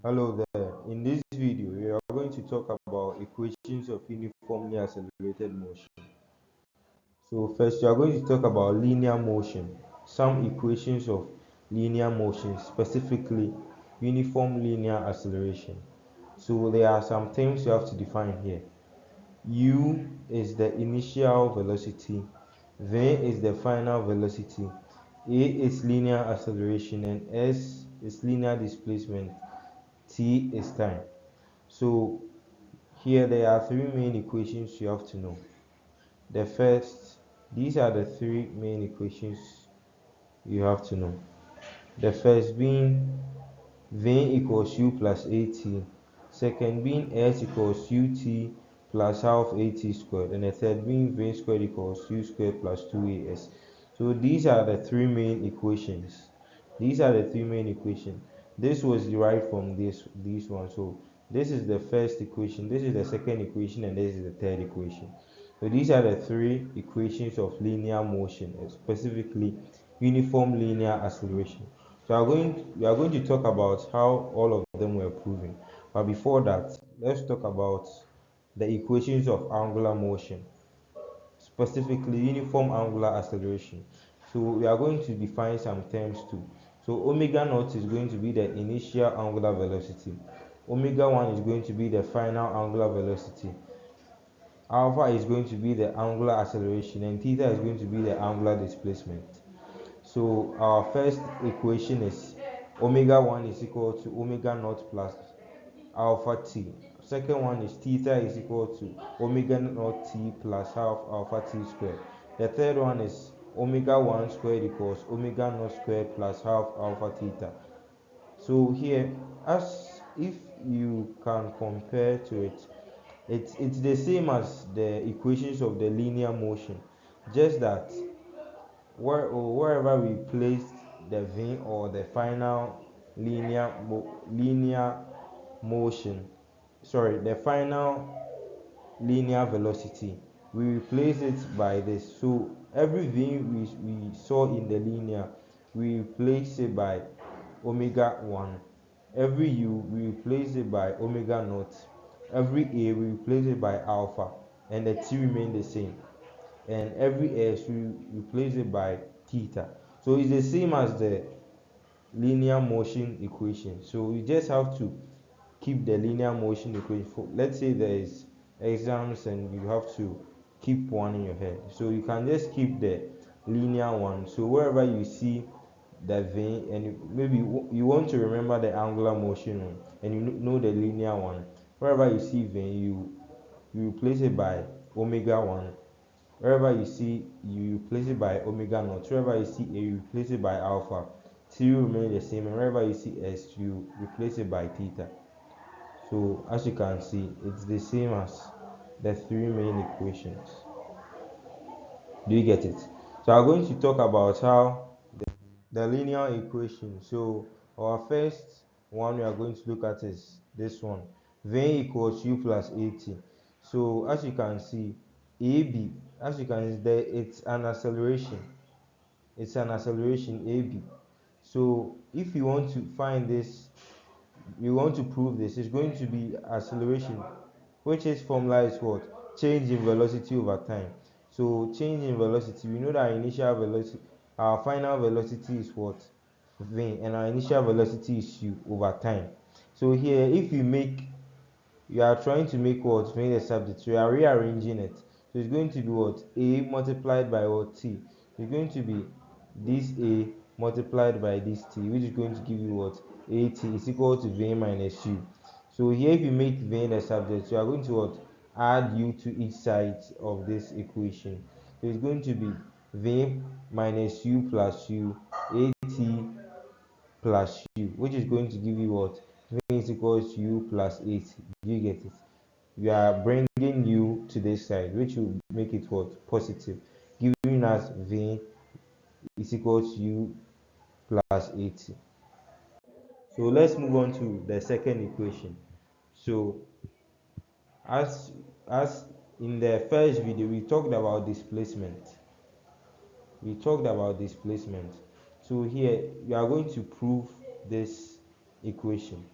Hello there. In this video, we are going to talk about equations of uniformly accelerated motion. So first, we are going to talk about linear motion, some equations of linear motion, specifically uniform linear acceleration. So there are some things you have to define here. U is the initial velocity, V is the final velocity, A is linear acceleration, and S is linear displacement, T is time. So here there are three main equations you have to know. The first, these are the three main equations you have to know. The first being V equals U plus AT, second being S equals UT plus half AT squared, and the third being V squared equals U squared plus 2AS. So these are the three main equations. These are the three main equations. This was derived from this one. So this is the first equation, this is the second equation, and this is the third equation. So these are the three equations of linear motion, specifically uniform linear acceleration. So we are going to talk about how all of them were proven. But before that, let's talk about the equations of angular motion, specifically uniform angular acceleration. So we are going to define some terms too. So omega naught is going to be the initial angular velocity. Omega 1 is going to be the final angular velocity. Alpha is going to be the angular acceleration, and theta is going to be the angular displacement. So our first equation is omega 1 is equal to omega naught plus alpha t. Second one is theta is equal to omega naught t plus half alpha t squared. The third one is omega 1 squared equals omega naught squared plus half alpha theta. So here, as if you can compare to it, it's the same as the equations of the linear motion, just that wherever we place the v or the final linear motion, sorry, the final linear velocity, we replace it by this. So every v we saw in the linear, we replace it by omega 1. Every u we replace it by omega naught. Every a we replace it by alpha, and the t remain the same. And every s we replace it by theta. So it's the same as the linear motion equation. So you just have to keep the linear motion equation. Let's say there is exams and you have to keep one in your head, so you can just keep the linear one. So wherever you see the v, and maybe you want to remember the angular motion one and you know the linear one, wherever you see v, you replace it by omega 1. Wherever you see, you replace it by omega naught. Wherever you see a, you replace it by alpha. T will remain the same, and wherever you see s, you replace it by theta. So as you can see, it's the same as the three main equations. Do you get it? So I'm going to talk about how the linear equation. So our first one we are going to look at is this one: v equals u plus at. So as you can see, ab, as you can see there, it's an acceleration. It's an acceleration ab. So if you want to find this, you want to prove this, it's going to be acceleration, which is formula is what? Change in velocity over time. So change in velocity, we know that our initial velocity, our final velocity is what? V, and our initial velocity is u over time. So here, if you are trying to make what? V the subject, so you are rearranging it. So it's going to be what? A multiplied by what? T. It's going to be this A multiplied by this T, which is going to give you what? AT is equal to V minus U. So here, if you make V the subject, you are going to what? Add U to each side of this equation. So it's going to be V minus U plus U, AT plus U, which is going to give you what? V is equals to U plus AT. Do you get it? You are bringing U to this side, which will make it what? Positive, giving us V is equal to U plus 80. So let's move on to the second equation. So as as in the first video, we talked about displacement. So here we are going to prove this equation.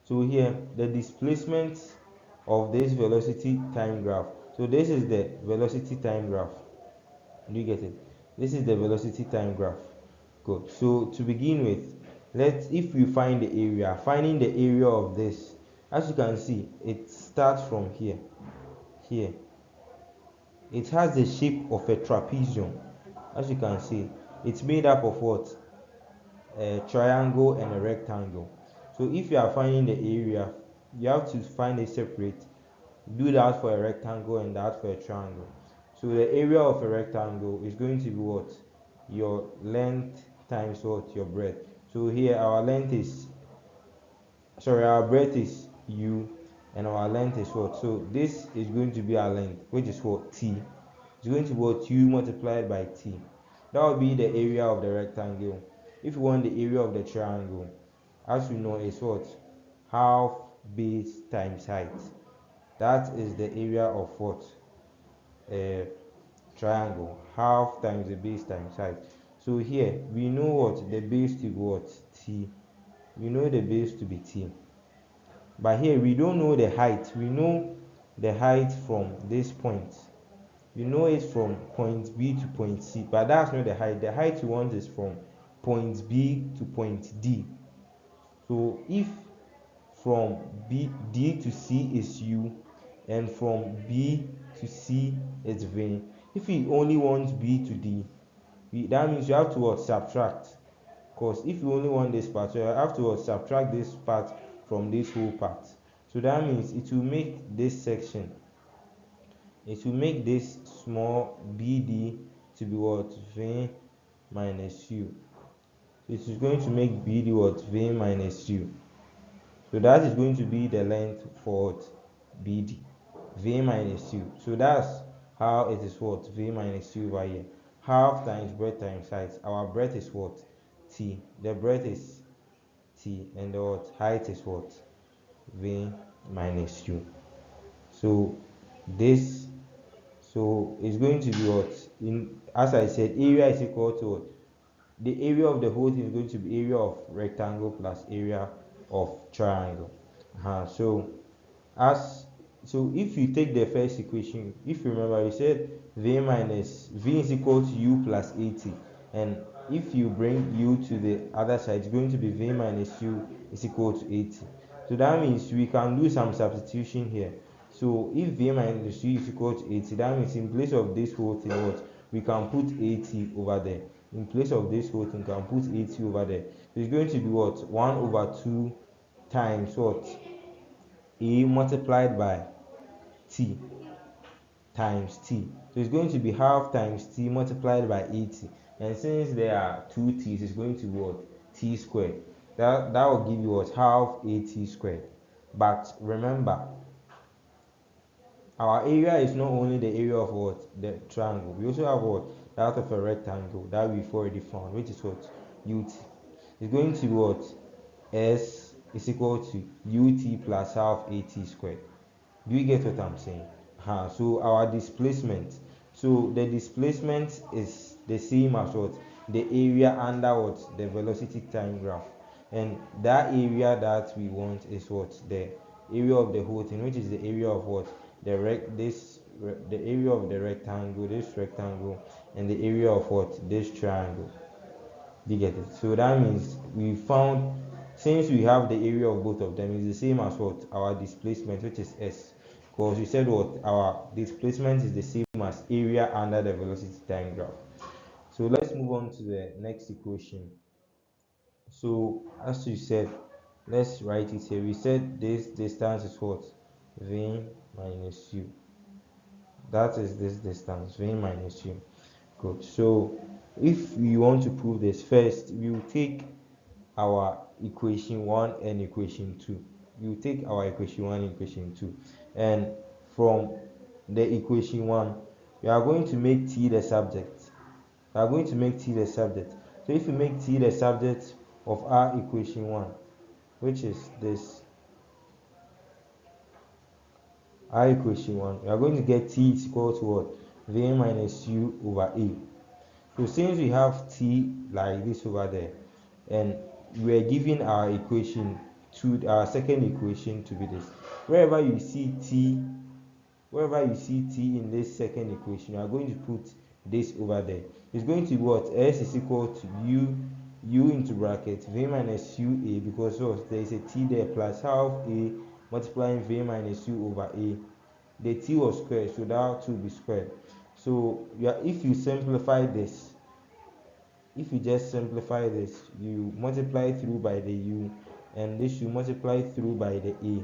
So here the displacement of this velocity time graph. So this is the velocity time graph. Do you get it? This is the velocity time graph. Good. So to begin with, if we find the area, finding the area of this, as you can see, it starts from here. Here. It has the shape of a trapezium. As you can see, it's made up of what? A triangle and a rectangle. So if you are finding the area, you have to find it separate. Do that for a rectangle and that for a triangle. So the area of a rectangle is going to be what? Your length times what? Your breadth. So here our length is, our breadth is u, and our length is what? So this is going to be our length, which is what? T. It's going to be what? U multiplied by t. That will be the area of the rectangle. If you want the area of the triangle, as you know, is what? Half base times height. That is the area of what? A triangle. Half times the base times height. So here we know what? The base to be what? T. We know the base to be t. But here we don't know the height. We know the height from this point. We know it from point B to point C, but that's not the height. The height we want is from point B to point D. So if from D to C is U, and from B to C is V. If we only want B to D, that means you have to subtract. Because if you only want this part, you have to subtract this part from this whole part. So that means it will make this section, it will make this small BD to be what? V minus U. So it is going to make BD what? V minus U. So that is going to be the length for what? BD. V minus U. So that's how it is what? V minus U over here. Half times breadth times height. Our breadth is what? T. The breadth is T, and the what? Height is what? V minus U. So this, so it's going to be what? As I said, area is equal to what? The area of the whole thing is going to be area of rectangle plus area of triangle. So as so if you take the first equation, if you remember, we said v is equal to u plus 80, and if you bring u to the other side, it's going to be v minus u is equal to 80. So that means we can do some substitution here. So if v minus u is equal to 80, that means in place of this whole thing, what? We can put 80 over there. In place of this whole thing, we can put 80 over there. So it's going to be what? 1 over 2 times what? A multiplied by t times t. So it's going to be half times t multiplied by 80. And since there are two t's, it's going to be what? T squared. That will give you what? Half at squared. But remember, our area is not only the area of what? The triangle. We also have what? That of a rectangle that we've already found, which is what? Ut. It's going to be what? S is equal to ut plus half at squared. Do you get what I'm saying? So our displacement. So the displacement is the same as what? The area under what? The velocity time graph. And that area that we want is what? The area of the whole thing, which is the area of what? The area of the rectangle, this rectangle, and the area of what? This triangle. Do you get it? So that means we found, since we have the area of both of them, is the same as what? Our displacement, which is S. Because we said what? Our displacement is the same as area under the velocity time graph. So let's move on to the next equation. So as you said, let's write it here. We said this distance is what? V minus U. That is this distance, V minus U. Good. So if we want to prove this, first we will take our equation 1 and equation 2. We will take our equation 1 and equation 2. And from the equation 1, we are going to make t the subject. We are going to make t the subject. So if we make t the subject of our equation 1, which is this, our equation 1, we are going to get t is equal to what? V minus u over a. So since we have t like this over there, and we are given our equation to our second equation to be this. Wherever you see t in this second equation, you are going to put this over there. It's going to be what? S is equal to u into bracket v minus ua, because there is a t there, plus half a multiplying v minus u over a. The t was squared, so that to be squared. So if you simplify this, if you just simplify this, you multiply through by the u, and this you multiply through by the a.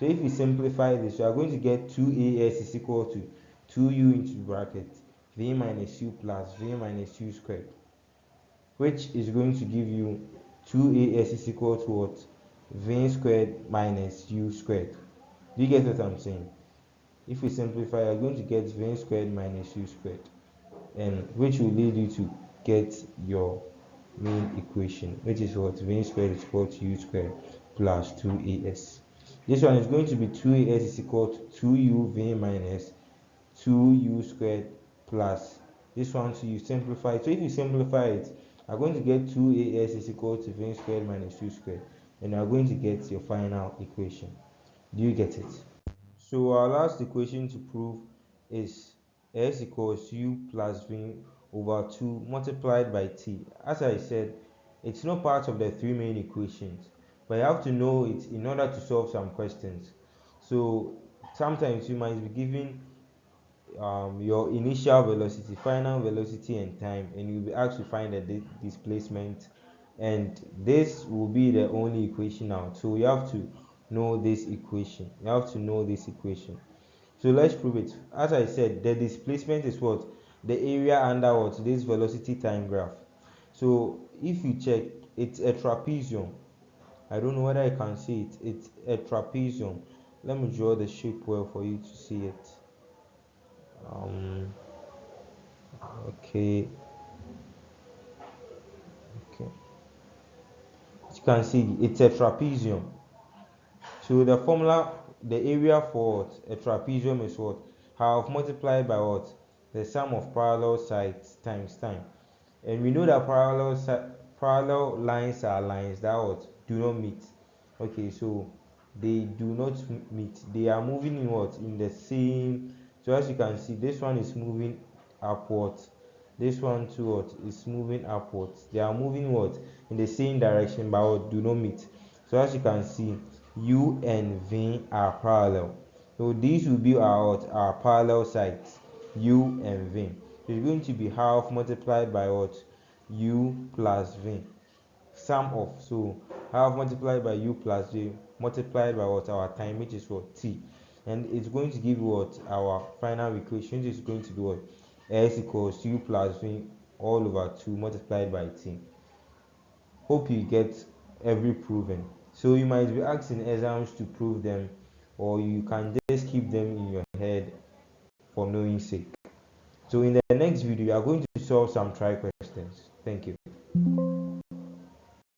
So if you simplify this, you are going to get 2as is equal to 2u into bracket v minus u plus v minus u squared, which is going to give you 2as is equal to what? V squared minus u squared. Do you get what I'm saying? If we simplify, you're going to get v squared minus u squared, and which will lead you to get your main equation, which is what? V squared is equal to u squared plus 2as. This one is going to be 2as is equal to 2uv minus 2u squared plus this one. So you simplify. So if you simplify it, you're going to get 2as is equal to v squared minus u squared, and you're going to get your final equation. Do you get it? So our last equation to prove is s equals u plus v over 2 multiplied by t. As I said, it's not part of the three main equations, but you have to know it in order to solve some questions. So sometimes you might be given your initial velocity, final velocity, and time, and you'll be asked to find the displacement, and this will be the only equation out. So you have to know this equation. So let's prove it. As I said, the displacement is what? The area under what? This velocity time graph. So if you check, it's a trapezium. I don't know whether I can see it. It's a trapezium. Let me draw the shape well for you to see it. Okay. As you can see, it's a trapezium. So the formula, the area for a trapezium is what? Half multiplied by what? The sum of parallel sides times time. And we know that parallel lines are lines that what? Do not meet. Okay, so they do not meet. They are moving in what? In the same. So as you can see, this one is moving upwards. This one too what? Is moving upwards. They are moving what? In the same direction, but what? Do not meet. So as you can see, u and v are parallel. So these will be our parallel sides, u and v. So it's going to be half multiplied by what? U plus v. Sum of, so half multiplied by u plus v multiplied by what? Our time, which is what? T. And it's going to give what? Our final equation is going to be what? S equals u plus v all over 2 multiplied by t. Hope you get every proven. So you might be asked in exams to prove them, or you can just keep them in your head for knowing sake. So in the next video, you are going to solve some try questions. Thank you.